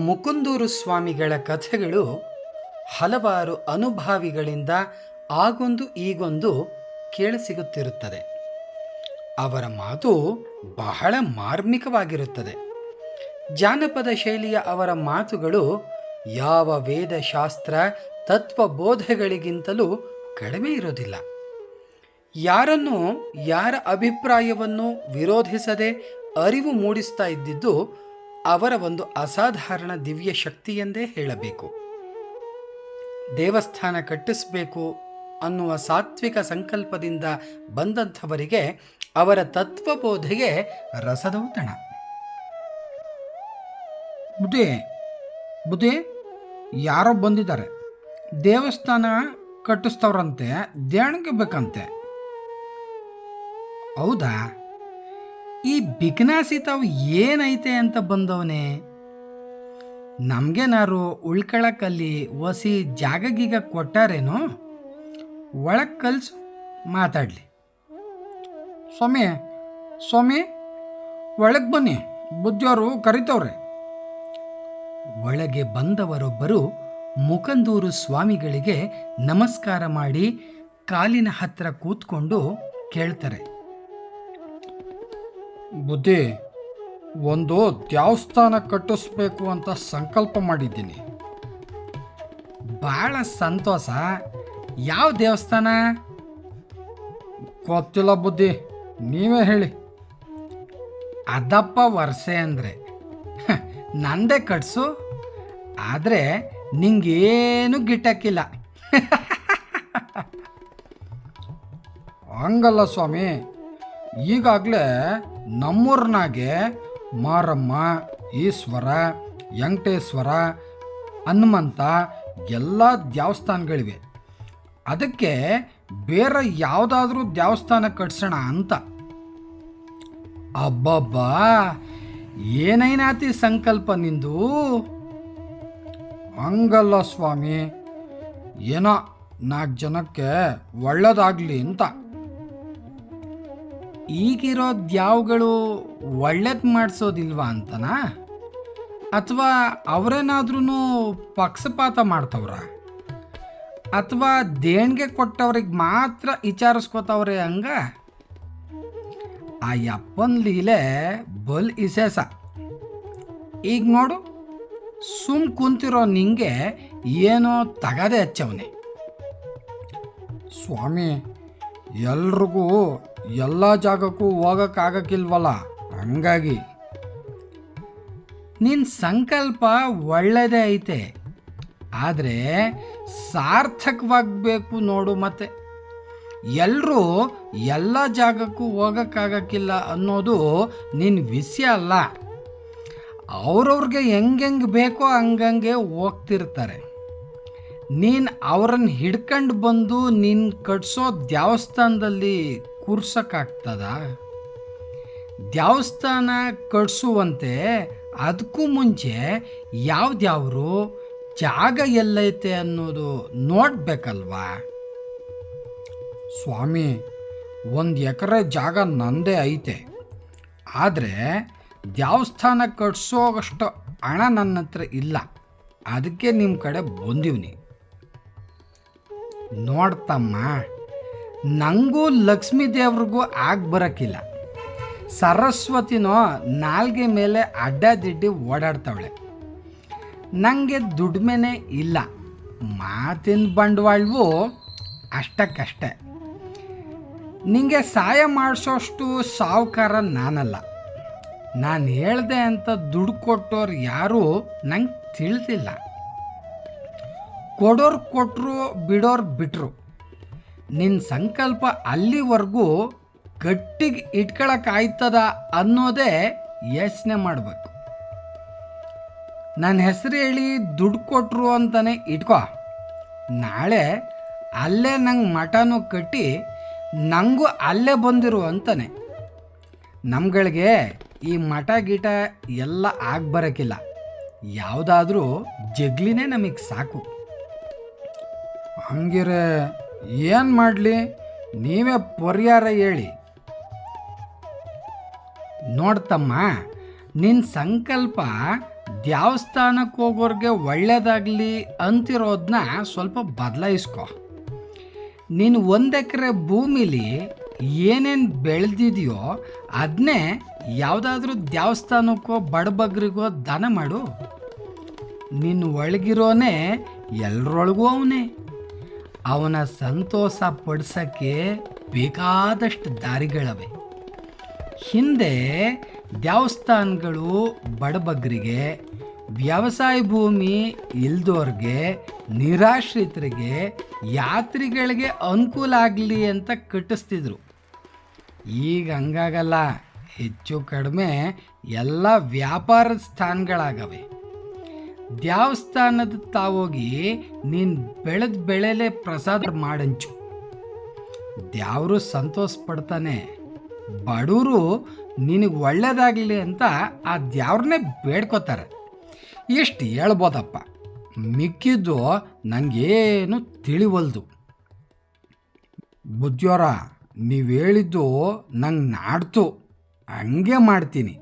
ಮುಕುಂದೂರು ಸ್ವಾಮಿಗಳ ಕಥೆಗಳು ಹಲವಾರು ಅನುಭಾವಿಗಳಿಂದ ಆಗೊಂದು ಈಗೊಂದು ಕೇಳಿಸಿಗುತ್ತಿರುತ್ತದೆ. ಅವರ ಮಾತು ಬಹಳ ಮಾರ್ಮಿಕವಾಗಿರುತ್ತದೆ. ಜಾನಪದ ಶೈಲಿಯ ಅವರ ಮಾತುಗಳು ಯಾವ ವೇದಶಾಸ್ತ್ರ ತತ್ವಬೋಧೆಗಳಿಗಿಂತಲೂ ಕಡಿಮೆ ಇರೋದಿಲ್ಲ. ಯಾರನ್ನು ಯಾರ ಅಭಿಪ್ರಾಯವನ್ನು ವಿರೋಧಿಸದೆ ಅರಿವು ಮೂಡಿಸ್ತಾ ಇದ್ದಿದ್ದು ಅವರ ಒಂದು ಅಸಾಧಾರಣ ದಿವ್ಯ ಶಕ್ತಿ ಎಂದೇ ಹೇಳಬೇಕು. ದೇವಸ್ಥಾನ ಕಟ್ಟಿಸಬೇಕು ಅನ್ನುವ ಸಾತ್ವಿಕ ಸಂಕಲ್ಪದಿಂದ ಬಂದಂಥವರಿಗೆ ಅವರ ತತ್ವಬೋಧೆಗೆ ರಸದೌತಣ. ಬುದ್ಧಿ ಯಾರೋ ಬಂದಿದ್ದಾರೆ, ದೇವಸ್ಥಾನ ಕಟ್ಟಿಸ್ತವ್ರಂತೆ, ದೇಣಿಗೆ ಬೇಕಂತೆ. ಹೌದಾ? ಈ ಬಿಗ್ನಾಸಿ ತಾವು ಏನೈತೆ ಅಂತ ಬಂದವನೇ? ನಮಗೇನಾರು ಉಳ್ಕೊಳಕ್ಕಲ್ಲಿ ಒಸಿ ಜಾಗಗೀಗ ಕೊಟ್ಟಾರೇನೋ? ಒಳಗೆ ಕಲ್ಸು, ಮಾತಾಡಲಿ. ಸ್ವಾಮಿ ಒಳಗೆ ಬನ್ನಿ, ಬುದ್ಧಿಯವರು ಕರಿತವ್ರೆ. ಒಳಗೆ ಬಂದವರೊಬ್ಬರು ಮುಕುಂದೂರು ಸ್ವಾಮಿಗಳಿಗೆ ನಮಸ್ಕಾರ ಮಾಡಿ ಕಾಲಿನ ಹತ್ರ ಕೂತ್ಕೊಂಡು ಕೇಳ್ತಾರೆ. ಬುದ್ಧಿ, ಒಂದು ದೇವಸ್ಥಾನ ಕಟ್ಟಿಸ್ಬೇಕು ಅಂತ ಸಂಕಲ್ಪ ಮಾಡಿದ್ದೀನಿ. ಭಾಳ ಸಂತೋಷ. ಯಾವ ದೇವಸ್ಥಾನ? ಗೊತ್ತಿಲ್ಲ ಬುದ್ಧಿ, ನೀವೇ ಹೇಳಿ. ಅದಪ್ಪ ವರ್ಷೆ ಅಂದರೆ ನಂದೇ ಕಟ್ಸು, ಆದರೆ ನಿಂಗೇನು ಗಿಟ್ಟಕ್ಕಿಲ್ಲ. ಹಂಗಲ್ಲ ಸ್ವಾಮಿ, ಈಗಾಗಲೇ ನಮ್ಮೂರ್ನಾಗೆ ಮಾರಮ್ಮ, ಈಶ್ವರ, ವೆಂಕಟೇಶ್ವರ, ಹನುಮಂತ ಎಲ್ಲ ದೇವಸ್ಥಾನಗಳಿವೆ. ಅದಕ್ಕೆ ಬೇರೆ ಯಾವುದಾದ್ರೂ ದೇವಸ್ಥಾನ ಕಟ್ಸೋಣ ಅಂತ. ಅಬ್ಬಬ್ಬಾ, ಏನೈನಾತಿ ಸಂಕಲ್ಪ ನಿಂದು? ಹಂಗಲ್ಲ ಸ್ವಾಮಿ, ಏನೋ 4 ಜನಕ್ಕೆ ಒಳ್ಳೇದಾಗಲಿ ಅಂತ. ಈಗಿರೋ ದ್ಯಾವ್ಗಳು ಒಳ್ಳೇದು ಮಾಡಿಸೋದಿಲ್ವಾ ಅಂತನಾ? ಅಥವಾ ಅವರೇನಾದ್ರೂ ಪಕ್ಷಪಾತ ಮಾಡ್ತವ್ರ? ಅಥವಾ ದೇಣಿಗೆ ಕೊಟ್ಟವ್ರಿಗೆ ಮಾತ್ರ ವಿಚಾರಿಸ್ಕೋತವ್ರೆ ಹಂಗ? ಆ ಯಪ್ಪನ್ ಲೀಲೆ ಬಲ್ ವಿಶೇಷ. ಈಗ ನೋಡು, ಸುಮ್ ಕುಂತಿರೋ ನಿಂಗೆ ಏನೋ ತಗದೆ ಹಚ್ಚವನೆ. ಸ್ವಾಮಿ, ಎಲ್ರಿಗೂ ಎಲ್ಲ ಜಾಗಕ್ಕೂ ಹೋಗೋಕ್ಕಾಗಕ್ಕಿಲ್ವಲ್ಲ, ಹಂಗಾಗಿ. ನಿನ್ನ ಸಂಕಲ್ಪ ಒಳ್ಳೆಯದೇ ಐತೆ, ಆದರೆ ಸಾರ್ಥಕವಾಗಬೇಕು ನೋಡು. ಮತ್ತೆ ಎಲ್ಲರೂ ಎಲ್ಲ ಜಾಗಕ್ಕೂ ಹೋಗೋಕ್ಕಾಗಕ್ಕಿಲ್ಲ ಅನ್ನೋದು ನಿನ್ನ ವಿಷಯ ಅಲ್ಲ. ಅವ್ರವ್ರಿಗೆ ಹೆಂಗೆ ಬೇಕೋ ಹಂಗಂಗೆ ಹೋಗ್ತಿರ್ತಾರೆ. ನೀನು ಅವರನ್ನು ಹಿಡ್ಕೊಂಡು ಬಂದು ನೀನು ಕಟ್ಸೋ ದೇವಸ್ಥಾನದಲ್ಲಿ ಕೂರ್ಸೋಕ್ಕಾಗ್ತದ? ದೇವಸ್ಥಾನ ಕಟ್ಸುವಂತೆ ಅದಕ್ಕೂ ಮುಂಚೆ ಯಾವ್ದ್ಯಾವ್ರು ಜಾಗ ಎಲ್ಲೈತೆ ಅನ್ನೋದು ನೋಡಬೇಕಲ್ವಾ? ಸ್ವಾಮಿ, 1 ಎಕರೆ ಜಾಗ ನಂದೇ ಐತೆ, ಆದರೆ ದೇವಸ್ಥಾನ ಕಟ್ಸೋಷ್ಟು ಹಣ ನನ್ನ ಹತ್ರ ಇಲ್ಲ. ಅದಕ್ಕೆ ನಿಮ್ಮ ಕಡೆ ಬಂದೀವ್ನಿ. ನೋಡ್ತಮ್ಮ, ನನಗೂ ಲಕ್ಷ್ಮೀ ದೇವ್ರಿಗೂ ಬರೋಕ್ಕಿಲ್ಲ. ಸರಸ್ವತಿನೋ ನಾಲ್ಗೆ ಮೇಲೆ ಅಡ್ಡದಿಡ್ಡಿ ಓಡಾಡ್ತಾವಳೆ. ನನಗೆ ದುಡ್ಮೆನೇ ಇಲ್ಲ. ಮಾತಿನ ಬಂಡವಾಳವು ಅಷ್ಟಕ್ಕಷ್ಟೆ. ನಿಂಗೆ ಸಹಾಯ ಮಾಡಿಸೋಷ್ಟು ಸಾಹುಕಾರ ನಾನಲ್ಲ. ನಾನು ಹೇಳ್ದೆ ಅಂತ ದುಡ್ಡು ಕೊಟ್ಟೋರು ಯಾರೂ ನಂಗೆ ತಿಳಿದಿಲ್ಲ. ಕೊಡೋರು ಕೊಟ್ಟರು, ಬಿಡೋರು ಬಿಟ್ಟರು. ನಿನ್ನ ಸಂಕಲ್ಪ ಅಲ್ಲಿವರೆಗೂ ಗಟ್ಟಿಗೆ ಇಟ್ಕೊಳಕ್ಕಾಯ್ತದ ಅನ್ನೋದೇ ಯೋಚನೆ ಮಾಡಬೇಕು. ನನ್ನ ಹೆಸರು ಹೇಳಿ ದುಡ್ಡು ಕೊಟ್ಟರು ಅಂತಲೇ ಇಟ್ಕೋ. ನಾಳೆ ಅಲ್ಲೇ ನಂಗೆ ಮಠನೂ ಕಟ್ಟಿ ನನಗೂ ಅಲ್ಲೇ ಬಂದಿರು ಅಂತಾನೆ. ನಮ್ಗಳಿಗೆ ಈ ಮಠ ಗೀಟ ಎಲ್ಲ ಬರೋಕ್ಕಿಲ್ಲ. ಯಾವುದಾದ್ರೂ ಜಗ್ಲಿನೇ ನಮಗೆ ಸಾಕು. ಹಂಗಿರೆ ಏನು ಮಾಡಲಿ, ನೀವೇ ಪರಿಹಾರ ಹೇಳಿ. ನೋಡ್ತಮ್ಮ, ನಿನ್ನ ಸಂಕಲ್ಪ ದೇವಸ್ಥಾನಕ್ಕೆ ಹೋಗೋರಿಗೆ ಒಳ್ಳೆಯದಾಗಲಿ ಅಂತಿರೋದನ್ನ ಸ್ವಲ್ಪ ಬದಲಾಯಿಸ್ಕೊ. ನೀನು 1 ಎಕರೆ ಭೂಮಿಲಿ ಏನೇನು ಬೆಳೆದಿದೆಯೋ ಅದನ್ನೇ ಯಾವುದಾದ್ರೂ ದೇವಸ್ಥಾನಕ್ಕೋ ಬಡಬಗ್ರಿಗೋ ದಾನ ಮಾಡು. ನಿನ್ನ ಒಳಗಿರೋನೇ ಎಲ್ಲರೊಳಗೂ ಅವನೇ. ಅವನ ಸಂತೋಷ ಪಡಿಸೋಕ್ಕೆ ಬೇಕಾದಷ್ಟು ದಾರಿಗಳವೆ. ಹಿಂದೆ ದೇವಸ್ಥಾನಗಳು ಬಡಬಗ್ರಿಗೆ, ವ್ಯವಸಾಯ ಭೂಮಿ ಇಲ್ದೋರ್ಗೆ, ನಿರಾಶ್ರಿತರಿಗೆ, ಯಾತ್ರಿಗಳಿಗೆ ಅನುಕೂಲ ಆಗಲಿ ಅಂತ ಕಟ್ಟಿಸ್ತಿದ್ರು. ಈಗ ಹಂಗಾಗಲ್ಲ. ಹೆಚ್ಚು ಕಡಿಮೆ ಎಲ್ಲ ವ್ಯಾಪಾರದ ಸ್ಥಾನಗಳಾಗವೆ. ದೇವಸ್ಥಾನದ ತಾವೋಗಿ ನೀನು ಬೆಳೆದ ಬೆಳೆಲೆ ಪ್ರಸಾದ ಮಾಡಂಚು. ದೇವರು ಸಂತೋಷ ಪಡ್ತಾನೆ. ಬಡವರು ನಿನಗೆ ಒಳ್ಳೇದಾಗಲಿ ಅಂತ ಆ ದೇವ್ರನ್ನೇ ಬೇಡ್ಕೋತಾರೆ. ಎಷ್ಟು ಹೇಳ್ಬೋದಪ್ಪ, ಮಿಕ್ಕಿದ್ದು ನನಗೇನು ತಿಳಿವಲ್ದು. ಬುದ್ಧಿಯೋರ, ನೀವು ಹೇಳಿದ್ದು ನಂಗೆ ನಾಡ್ತು, ಹಂಗೆ ಮಾಡ್ತೀನಿ.